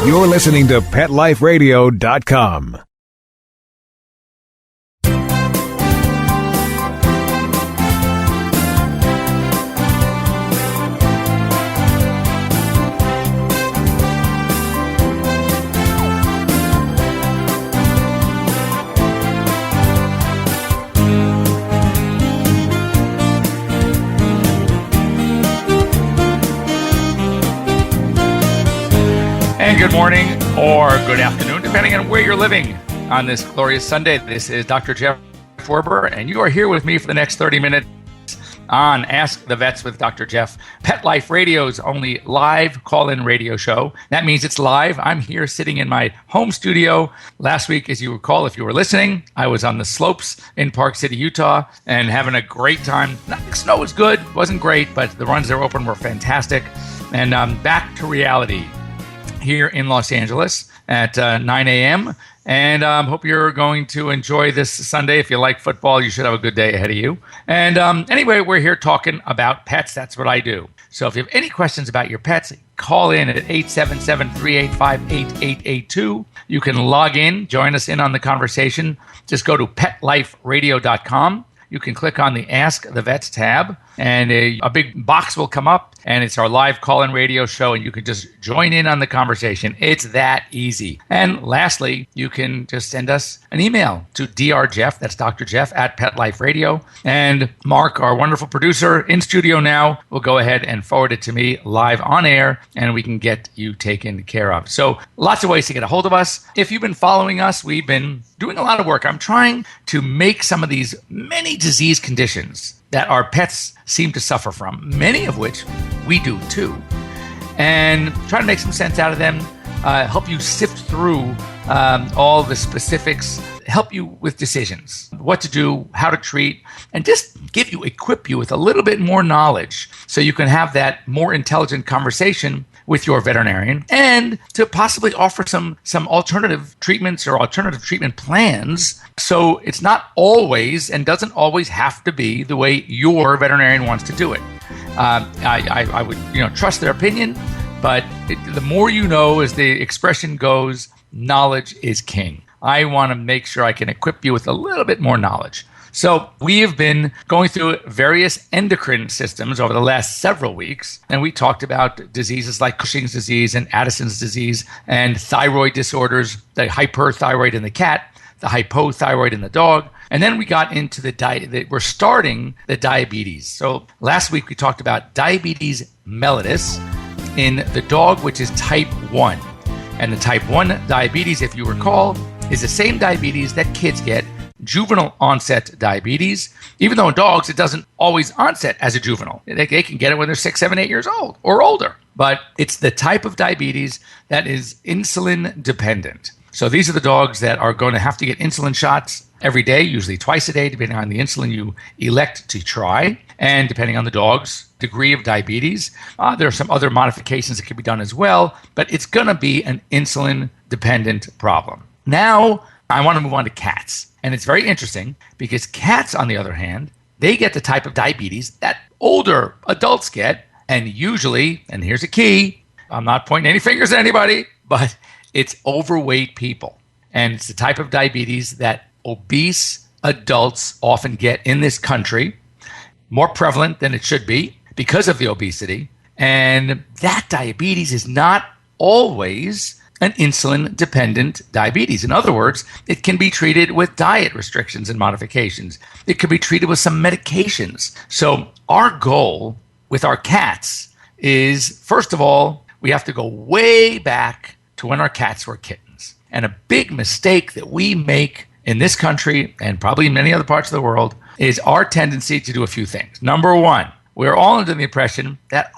You're listening to PetLifeRadio.com. And good morning or good afternoon, depending on where you're living on this glorious Sunday. This is Dr. Jeff Werber, and you are here with me for the next 30 minutes on Ask the Vets with Dr. Jeff, Pet Life Radio's only live call-in radio show. That means it's live. I'm here sitting in my home studio. Last week, as you recall, if you were listening, I was on the slopes in Park City, Utah, and having a great time. The snow was good, wasn't great, but the runs that were open were fantastic. And back to reality here in Los Angeles at 9 a.m. And hope you're going to enjoy this Sunday. If you like football, you should have a good day ahead of you. And anyway, we're here talking about pets. That's what I do. So if you have any questions about your pets, call in at 877-385-8882. You can log in, join us in on the conversation. Just go to PetLifeRadio.com. You can click on the Ask the Vets tab, and a big box will come up, and it's our live call-in radio show, and you can just join in on the conversation. It's that easy. And lastly, you can just send us an email to drjeff, that's Dr. Jeff, at Pet Life Radio. And Mark, our wonderful producer in studio now, will go ahead and forward it to me live on air, and we can get you taken care of. So lots of ways to get a hold of us. If you've been following us, we've been doing a lot of work. I'm trying to make some of these many disease conditions that our pets seem to suffer from, many of which we do too, and try to make some sense out of them, help you sift through all the specifics, help you with decisions, what to do, how to treat, and just equip you with a little bit more knowledge so you can have that more intelligent conversation with your veterinarian, and to possibly offer some alternative treatments or alternative treatment plans, so it's not always and doesn't always have to be the way your veterinarian wants to do it. I would trust their opinion, but the more you know, as the expression goes, knowledge is king. I want to make sure I can equip you with a little bit more knowledge. So we have been going through various endocrine systems over the last several weeks, and we talked about diseases like Cushing's disease and Addison's disease and thyroid disorders, the hyperthyroid in the cat, the hypothyroid in the dog, and then we got into we're starting the diabetes. So last week we talked about diabetes mellitus in the dog, which is type 1. And the type 1 diabetes, if you recall, is the same diabetes that kids get, juvenile onset diabetes, even though in dogs it doesn't always onset as a juvenile. They can get it when they're 6, 7, 8 years old or older. But it's the type of diabetes that is insulin dependent. So these are the dogs that are going to have to get insulin shots every day, usually twice a day, depending on the insulin you elect to try, and depending on the dog's degree of diabetes. There are some other modifications that can be done as well, but it's going to be an insulin dependent problem. Now, I want to move on to cats. And it's very interesting because cats, on the other hand, they get the type of diabetes that older adults get. And usually, and here's a key, I'm not pointing any fingers at anybody, but it's overweight people. And it's the type of diabetes that obese adults often get in this country, more prevalent than it should be because of the obesity. And that diabetes is not always an insulin-dependent diabetes. In other words, it can be treated with diet restrictions and modifications. It could be treated with some medications. So our goal with our cats is, first of all, we have to go way back to when our cats were kittens. And a big mistake that we make in this country and probably in many other parts of the world is our tendency to do a few things. Number one, we're all under the impression that,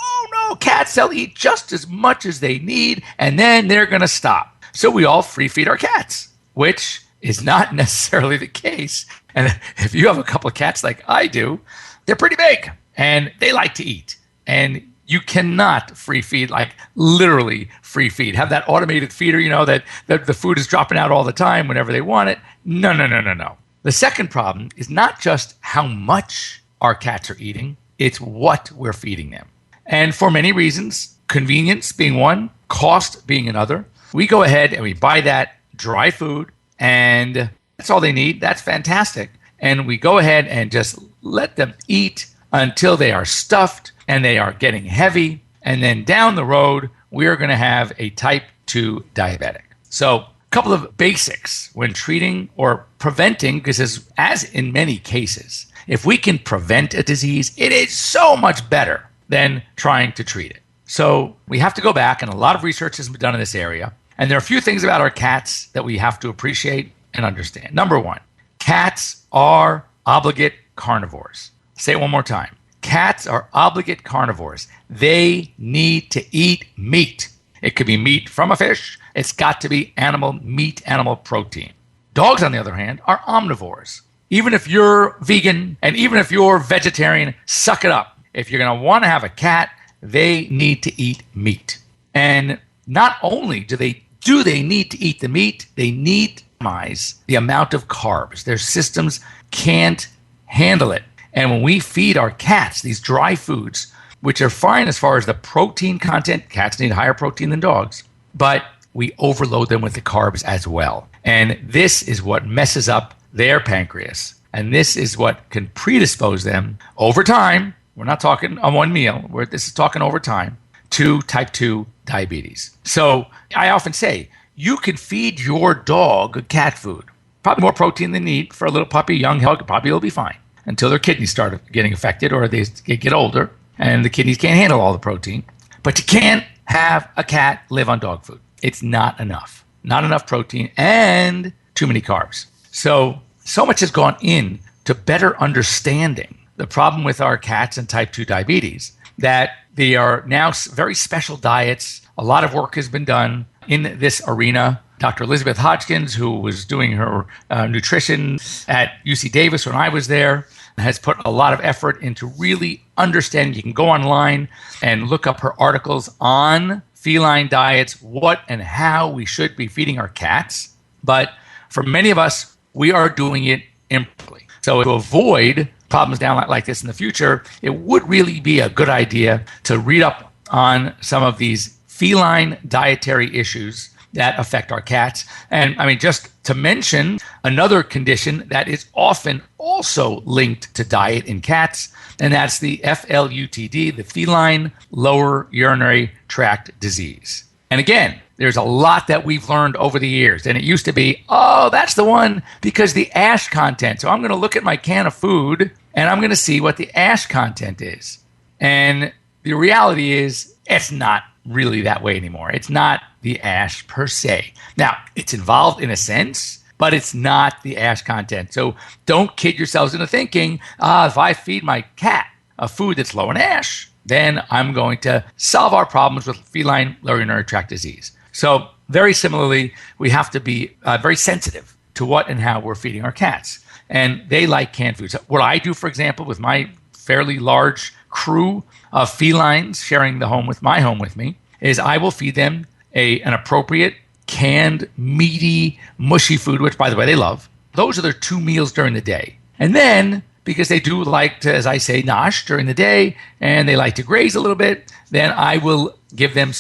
cats, they'll eat just as much as they need, and then they're going to stop. So we all free feed our cats, which is not necessarily the case. And if you have a couple of cats like I do, they're pretty big, and they like to eat. And you cannot free feed, like literally free feed. Have that automated feeder, that the food is dropping out all the time whenever they want it. No. The second problem is not just how much our cats are eating, it's what we're feeding them. And for many reasons, convenience being one, cost being another. We go ahead and we buy that dry food, and that's all they need. That's fantastic. And we go ahead and just let them eat until they are stuffed and they are getting heavy. And then down the road, we're going to have a type 2 diabetic. So a couple of basics when treating or preventing, because as in many cases, if we can prevent a disease, it is so much better than trying to treat it. So we have to go back, and a lot of research has been done in this area. And there are a few things about our cats that we have to appreciate and understand. Number one, cats are obligate carnivores. Say it one more time. Cats are obligate carnivores. They need to eat meat. It could be meat from a fish. It's got to be animal meat, animal protein. Dogs, on the other hand, are omnivores. Even if you're vegan and even if you're vegetarian, suck it up. If you're going to want to have a cat, they need to eat meat. And not only do they need to eat the meat, they need to minimize the amount of carbs. Their systems can't handle it. And when we feed our cats these dry foods, which are fine as far as the protein content, cats need higher protein than dogs, but we overload them with the carbs as well. And this is what messes up their pancreas. And this is what can predispose them over time. We're not talking on one meal. This is talking over time to type 2 diabetes. So I often say, you can feed your dog cat food, probably more protein than they need for a little puppy, young hog, probably will be fine until their kidneys start getting affected or they get older and the kidneys can't handle all the protein. But you can't have a cat live on dog food. It's not enough. Not enough protein and too many carbs. So much has gone in to better understanding the problem with our cats and type 2 diabetes that they are now very special diets. A lot of work has been done in this arena. Dr. Elizabeth Hodgkins, who was doing her nutrition at UC Davis when I was there, has put a lot of effort into really understanding. You can go online and look up her articles on feline diets, what and how we should be feeding our cats. But for many of us, we are doing it improperly. So to avoid problems down like this in the future, it would really be a good idea to read up on some of these feline dietary issues that affect our cats. And I mean, just to mention another condition that is often also linked to diet in cats, and that's the FLUTD, the feline lower urinary tract disease. And again, there's a lot that we've learned over the years. And it used to be, oh, that's the one because the ash content. So I'm going to look at my can of food and I'm going to see what the ash content is. And the reality is it's not really that way anymore. It's not the ash per se. Now, it's involved in a sense, but it's not the ash content. So don't kid yourselves into thinking, if I feed my cat a food that's low in ash, then I'm going to solve our problems with feline lower urinary tract disease. So very similarly, we have to be very sensitive to what and how we're feeding our cats. And they like canned foods. What I do, for example, with my fairly large crew of felines sharing the home with me, is I will feed them an appropriate canned, meaty, mushy food, which, by the way, they love. Those are their 2 meals during the day. And then, because they do like to, as I say, nosh during the day, and they like to graze a little bit, then I will give them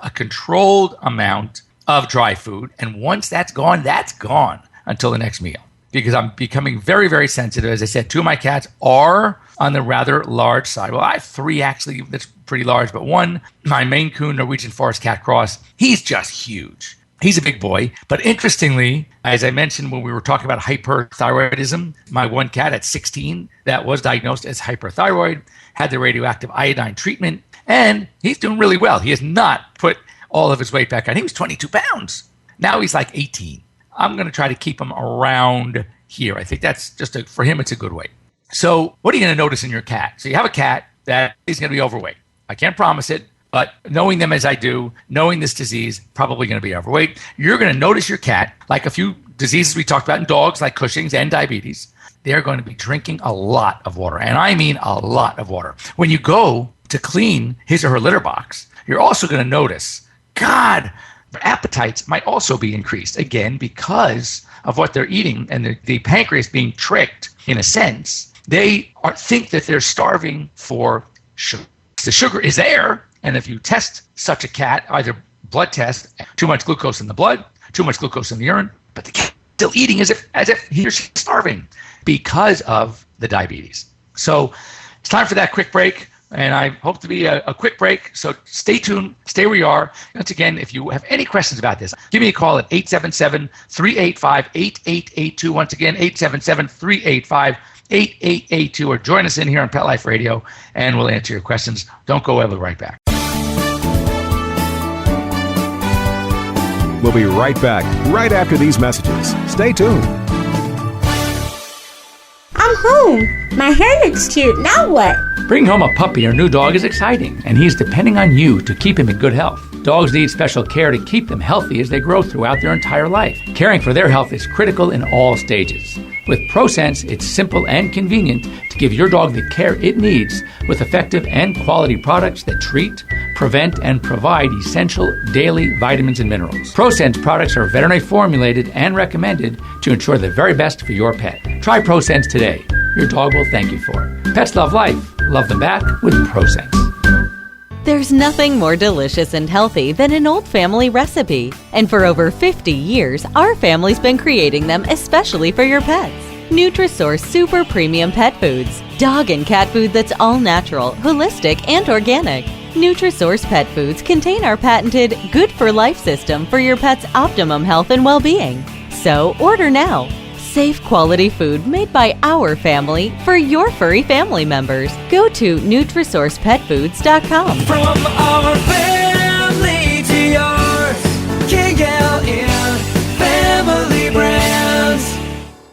a controlled amount of dry food. And once that's gone until the next meal. Because I'm becoming very, very sensitive. As I said, 2 of my cats are on the rather large side. Well, I have 3 actually that's pretty large, but one, my Maine Coon Norwegian Forest Cat Cross, he's just huge. He's a big boy. But interestingly, as I mentioned when we were talking about hyperthyroidism, my one cat at 16 that was diagnosed as hyperthyroid had the radioactive iodine treatment, and he's doing really well. He has not put all of his weight back on. He was 22 pounds. Now he's like 18. I'm going to try to keep him around here. I think that's for him, it's a good weight. So what are you going to notice in your cat? So you have a cat that is going to be overweight. I can't promise it, but knowing them as I do, knowing this disease, probably going to be overweight. You're going to notice your cat, like a few diseases we talked about in dogs, like Cushing's and diabetes, they're going to be drinking a lot of water. And I mean a lot of water. When you go to clean his or her litter box, you're also going to notice, God, their appetites might also be increased, again, because of what they're eating and the pancreas being tricked, in a sense. They think that they're starving for sugar. The sugar is there, and if you test such a cat, either blood test, too much glucose in the blood, too much glucose in the urine, but the kid still eating as if he or she's starving because of the diabetes. So it's time for that quick break. And I hope to be a quick break. So stay tuned, stay where you are. Once again, if you have any questions about this, give me a call at 877-385-8882. Once again, 877-385-8882. Or join us in here on Pet Life Radio, and we'll answer your questions. Don't go away. We'll be right back. We'll be right back, right after these messages. Stay tuned. I'm home. My hair looks cute. Now what? Bringing home a puppy or new dog is exciting, and he's depending on you to keep him in good health. Dogs need special care to keep them healthy as they grow throughout their entire life. Caring for their health is critical in all stages. With Prosense, it's simple and convenient to give your dog the care it needs with effective and quality products that treat, prevent, and provide essential daily vitamins and minerals. Prosense products are veterinary formulated and recommended to ensure the very best for your pet. Try Prosense today. Your dog will thank you for it. Pets love life. Love them back with Prosense. There's nothing more delicious and healthy than an old family recipe. And for over 50 years, our family's been creating them especially for your pets. Nutrisource Super Premium Pet Foods. Dog and cat food that's all natural, holistic, and organic. Nutrisource Pet Foods contain our patented Good for Life system for your pet's optimum health and well-being. So order now. Safe quality food made by our family for your furry family members. Go to NutrisourcePetFoods.com. From our family to yours, KLN Family Brands.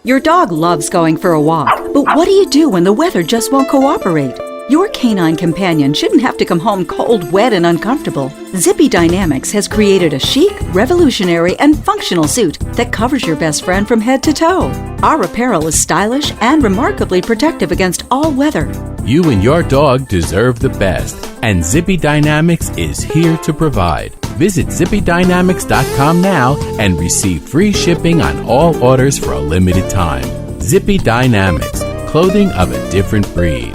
Your dog loves going for a walk, but what do you do when the weather just won't cooperate? Your canine companion shouldn't have to come home cold, wet, and uncomfortable. Zippy Dynamics has created a chic, revolutionary, and functional suit that covers your best friend from head to toe. Our apparel is stylish and remarkably protective against all weather. You and your dog deserve the best, and Zippy Dynamics is here to provide. Visit zippydynamics.com now and receive free shipping on all orders for a limited time. Zippy Dynamics, clothing of a different breed.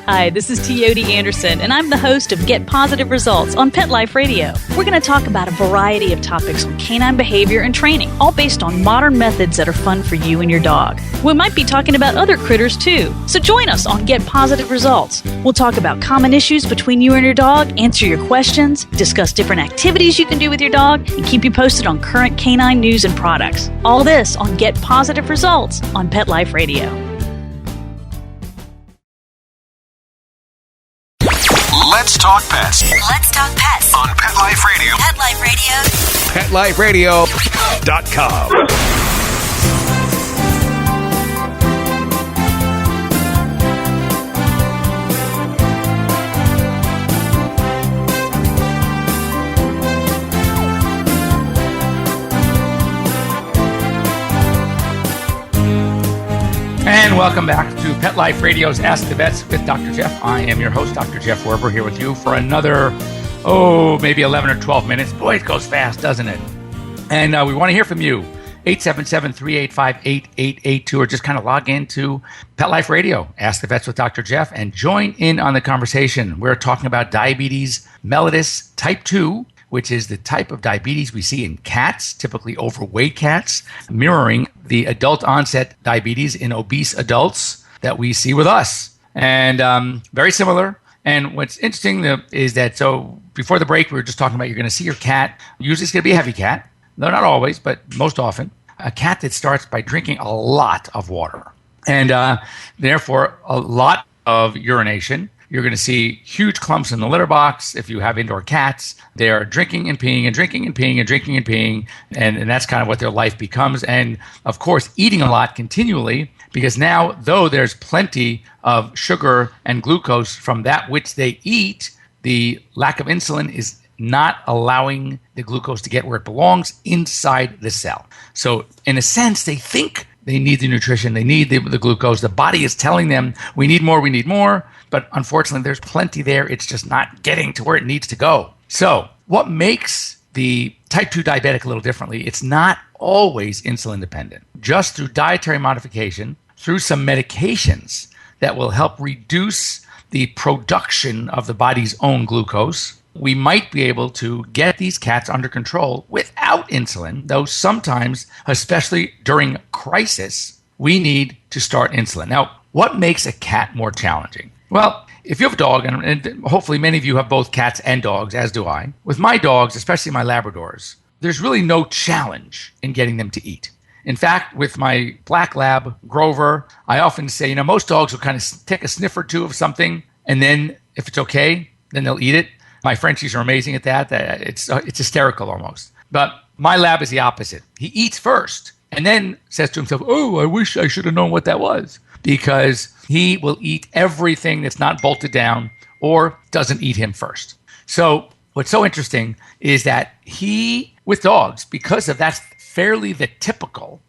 Hi, this is Teody Anderson, and I'm the host of Get Positive Results on Pet Life Radio. We're going to talk about a variety of topics on canine behavior and training, all based on modern methods that are fun for you and your dog. We might be talking about other critters too, so join us on Get Positive Results. We'll talk about common issues between you and your dog, answer your questions, discuss different activities you can do with your dog, and keep you posted on current canine news and products. All this on Get Positive Results on Pet Life Radio. Let's talk pets. Let's talk pets On Pet Life Radio. Pet Life Radio. PetLifeRadio.com. And welcome back to Pet Life Radio's Ask the Vets with Dr. Jeff. I am your host, Dr. Jeff Werber, here with you for another, maybe 11 or 12 minutes. Boy, it goes fast, doesn't it? And we want to hear from you. 877-385-8882, or just kind of log into Pet Life Radio, Ask the Vets with Dr. Jeff, and join in on the conversation. We're talking about diabetes mellitus type 2, which is the type of diabetes we see in cats, typically overweight cats, mirroring the adult onset diabetes in obese adults that we see with us. And very similar. And what's interesting is that, so before the break, we were just talking about you're going to see your cat. Usually it's going to be a heavy cat. No, not always, but most often. A cat that starts by drinking a lot of water. And therefore, a lot of urination. You're going to see huge clumps in the litter box. If you have indoor cats, they're drinking and peeing and drinking and peeing and drinking and peeing. And that's kind of what their life becomes. And of course, eating a lot continually, because now, though there's plenty of sugar and glucose from that which they eat, the lack of insulin is not allowing the glucose to get where it belongs, inside the cell. So in a sense, they think they need the nutrition, they need the glucose. The body is telling them, we need more. But unfortunately, there's plenty there. It's just not getting to where it needs to go. So what makes the type 2 diabetic a little differently? It's not always insulin dependent. Just through dietary modification, through some medications that will help reduce the production of the body's own glucose, we might be able to get these cats under control without insulin, though sometimes, especially during crisis, we need to start insulin. Now, what makes a cat more challenging? Well, if you have a dog, and hopefully many of you have both cats and dogs, as do I, with my dogs, especially my Labradors, there's really no challenge in getting them to eat. In fact, with my black lab, Grover, I often say, most dogs will kind of take a sniff or two of something, and then if it's okay, then they'll eat it. My Frenchies are amazing at that. It's hysterical almost. But my lab is the opposite. He eats first and then says to himself, oh, I wish I should have known what that was, because he will eat everything that's not bolted down or doesn't eat him first. So what's so interesting is that he, with dogs, because of that's fairly the typical,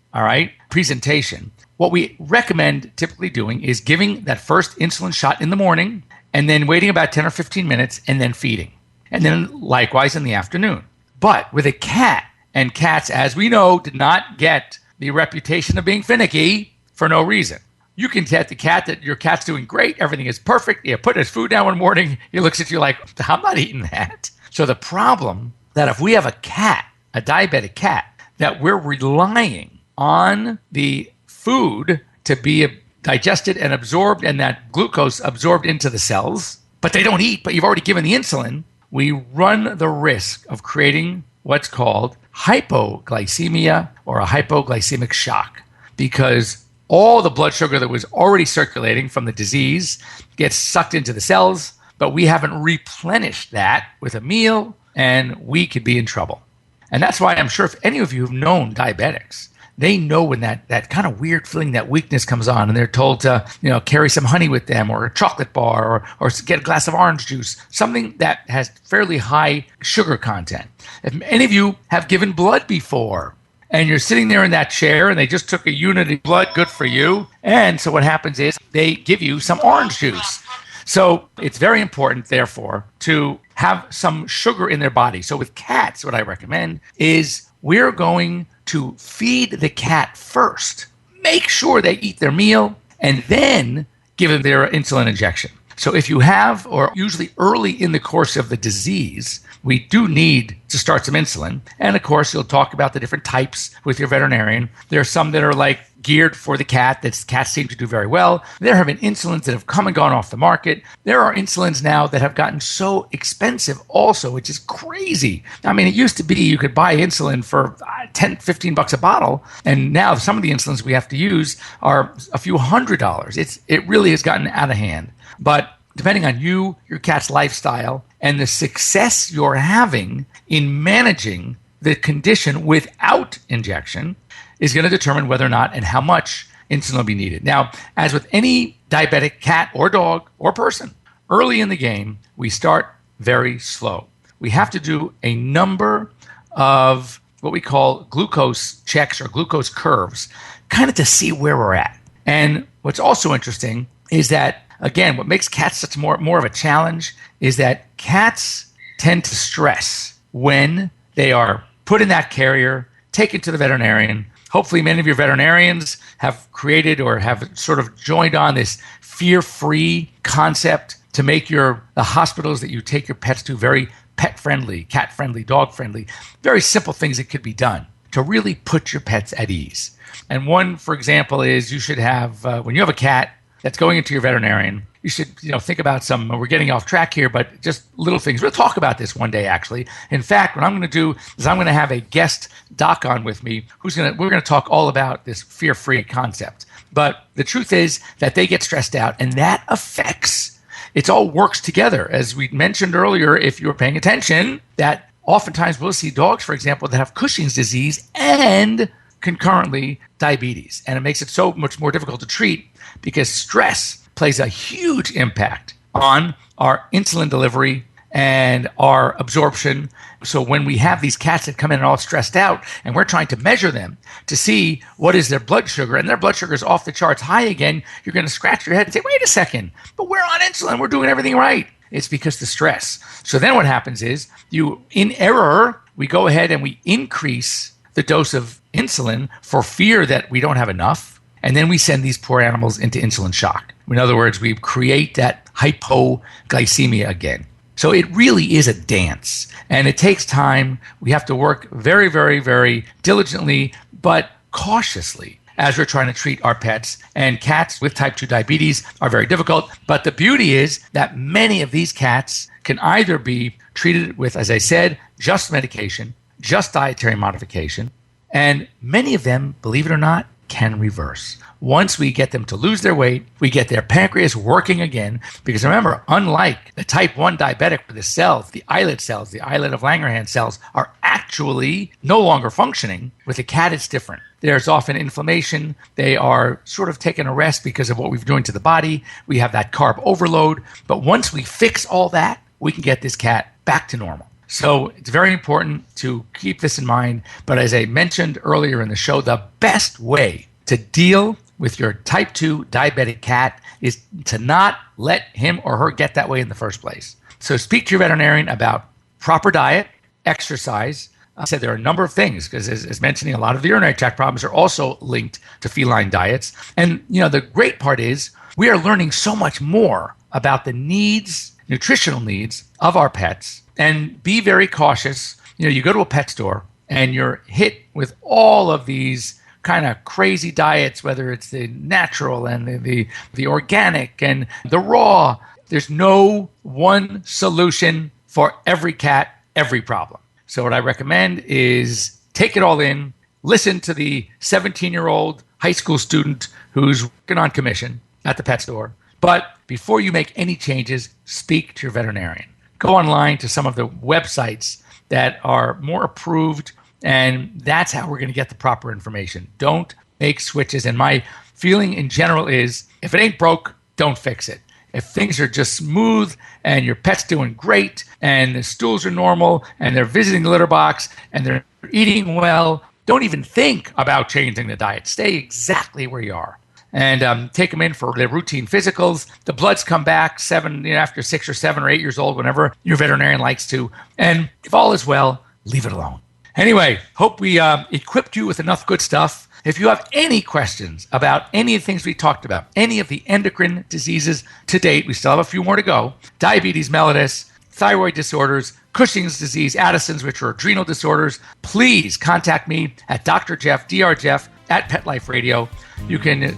presentation, what we recommend typically doing is giving that first insulin shot in the morning and then waiting about 10 or 15 minutes and then feeding. And then likewise in the afternoon. But with a cat, and cats, as we know, did not get the reputation of being finicky for no reason. You can tell the cat that your cat's doing great, everything is perfect. You put his food down one morning, he looks at you like, I'm not eating that. So the problem that if we have a cat, a diabetic cat, that we're relying on the food to be digested and absorbed and that glucose absorbed into the cells, but they don't eat, but you've already given the insulin, we run the risk of creating what's called hypoglycemia or a hypoglycemic shock, because all the blood sugar that was already circulating from the disease gets sucked into the cells, but we haven't replenished that with a meal, and we could be in trouble. And that's why I'm sure if any of you have known diabetics, they know when that kind of weird feeling, that weakness comes on, and they're told to, carry some honey with them or a chocolate bar or get a glass of orange juice, something that has fairly high sugar content. If any of you have given blood before and you're sitting there in that chair and they just took a unit of blood, good for you. And so what happens is they give you some orange juice. So it's very important, therefore, to have some sugar in their body. So with cats, what I recommend is we're going to feed the cat first, make sure they eat their meal, and then give them their insulin injection. So if you have, or usually early in the course of the disease, we do need to start some insulin. And of course, you'll talk about the different types with your veterinarian. There are some that are geared for the cat that cats seem to do very well. There have been insulins that have come and gone off the market. There are insulins now that have gotten so expensive also, which is crazy. I mean, it used to be you could buy insulin for $10, $15 a bottle. And now some of the insulins we have to use are a few $100s. It really has gotten out of hand. But depending on you, your cat's lifestyle, and the success you're having in managing the condition without injection is going to determine whether or not and how much insulin will be needed. Now, as with any diabetic cat or dog or person, early in the game, we start very slow. We have to do a number of what we call glucose checks or glucose curves, kind of to see where we're at. And what's also interesting is that, again, what makes cats such more of a challenge is that cats tend to stress when they are put in that carrier, taken to the veterinarian. Hopefully many of your veterinarians have created or have sort of joined on this fear-free concept to make the hospitals that you take your pets to very pet-friendly, cat-friendly, dog-friendly, very simple things that could be done to really put your pets at ease. And one, for example, is you should have, when you have a cat that's going into your veterinarian, you should think about we're getting off track here, but just little things. We'll talk about this one day, actually. In fact, what I'm going to do is I'm going to have a guest doc on with me we're going to talk all about this fear-free concept. But the truth is that they get stressed out, and that affects, it all works together. As we mentioned earlier, if you were paying attention, that oftentimes we'll see dogs, for example, that have Cushing's disease and concurrently diabetes. And it makes it so much more difficult to treat because stress plays a huge impact on our insulin delivery and our absorption. So when we have these cats that come in and all stressed out and we're trying to measure them to see what is their blood sugar, and their blood sugar is off the charts high again, you're going to scratch your head and say, wait a second, but we're on insulin, we're doing everything right. It's because the stress. So then what happens is in error, we go ahead and we increase the dose of insulin for fear that we don't have enough. And then we send these poor animals into insulin shock. In other words, we create that hypoglycemia again. So it really is a dance, and it takes time. We have to work very, very, very diligently, but cautiously as we're trying to treat our pets. And cats with type 2 diabetes are very difficult. But the beauty is that many of these cats can either be treated with, as I said, just medication, just dietary modification, and many of them, believe it or not, can reverse. Once we get them to lose their weight, we get their pancreas working again. Because remember, unlike the type 1 diabetic, where the cells, the islet of Langerhans cells, are actually no longer functioning, with the cat it's different. There's often inflammation. They are sort of taking a rest because of what we've doing to the body. We have that carb overload. But once we fix all that, we can get this cat back to normal. So it's very important to keep this in mind. But as I mentioned earlier in the show, the best way to deal with your type 2 diabetic cat is to not let him or her get that way in the first place. So speak to your veterinarian about proper diet, exercise. I said there are a number of things, because as mentioning, a lot of the urinary tract problems are also linked to feline diets. And, the great part is we are learning so much more about the needs, nutritional needs of our pets. And be very cautious. You go to a pet store and you're hit with all of these kind of crazy diets, whether it's the natural and the organic and the raw. There's no one solution for every cat, every problem. So what I recommend is take it all in, listen to the 17-year-old high school student who's working on commission at the pet store. But before you make any changes, speak to your veterinarian. Go online to some of the websites that are more approved, and that's how we're going to get the proper information. Don't make switches. And my feeling in general is, if it ain't broke, don't fix it. If things are just smooth and your pet's doing great and the stools are normal and they're visiting the litter box and they're eating well, don't even think about changing the diet. Stay exactly where you are. And take them in for their routine physicals. The bloods come back after 6 or 7 or 8 years old, whenever your veterinarian likes to. And if all is well, leave it alone. Anyway, hope we equipped you with enough good stuff. If you have any questions about any of the things we talked about, any of the endocrine diseases to date, we still have a few more to go: diabetes mellitus, thyroid disorders, Cushing's disease, Addison's, which are adrenal disorders, please contact me at Dr. Jeff, Dr. Jeff, at Pet Life Radio. You can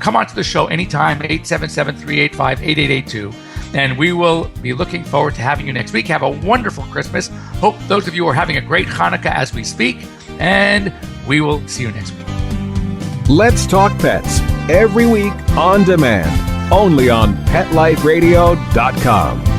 come onto the show anytime, 877-385-8882. And we will be looking forward to having you next week. Have a wonderful Christmas. Hope those of you are having a great Hanukkah as we speak. And we will see you next week. Let's Talk Pets, every week on demand, only on PetLifeRadio.com.